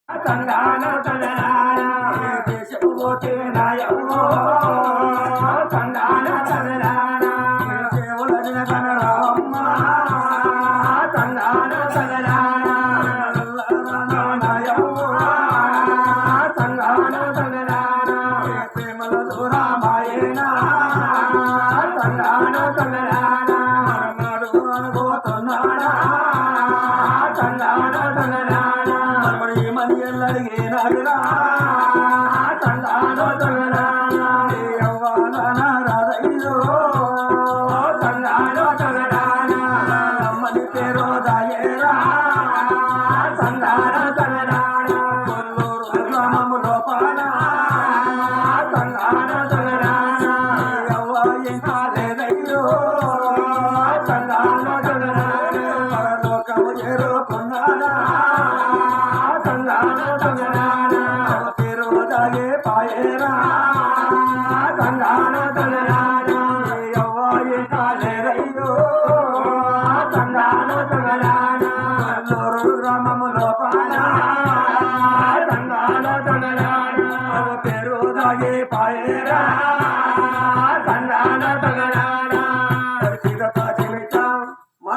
తంగాన తనరాన దేశము పోతే నాయమ్మో తంగాన తనరాన దేవుల జనగణరామ్మ తంగాన తనరాన నాయమ్మో తంగాన తనరాన ప్రేమల దూరమాయేనా తంగాన తనరాన మరనాడు అనుభూతున్నాడా తంగాన తనరాన మరమడి మని ఎల్లడిగే నగరా తంగాన తనరాన యవ్వాన రాదయ్యో తంగాన తనరాన అమ్మని పేరు దాయేరా తంగాన తనరాన కొల్లూరు గ్రామము లోపల తంగాన తనరాన యవ్వాయి కాలేదయ్యో తంగాన తనరాన పరలోకము చేరుకున్నానా తంగాన తనరాన పేరు దాగే పాయేరా తంగాన తనరాన యవ్వాయి కాలేదయ్యో తంగాన తనరాన కొల్లూరు గ్రామము లోపల తంగాన తనరాన పేరు దాగే పాయేరా తంగాన తనరాన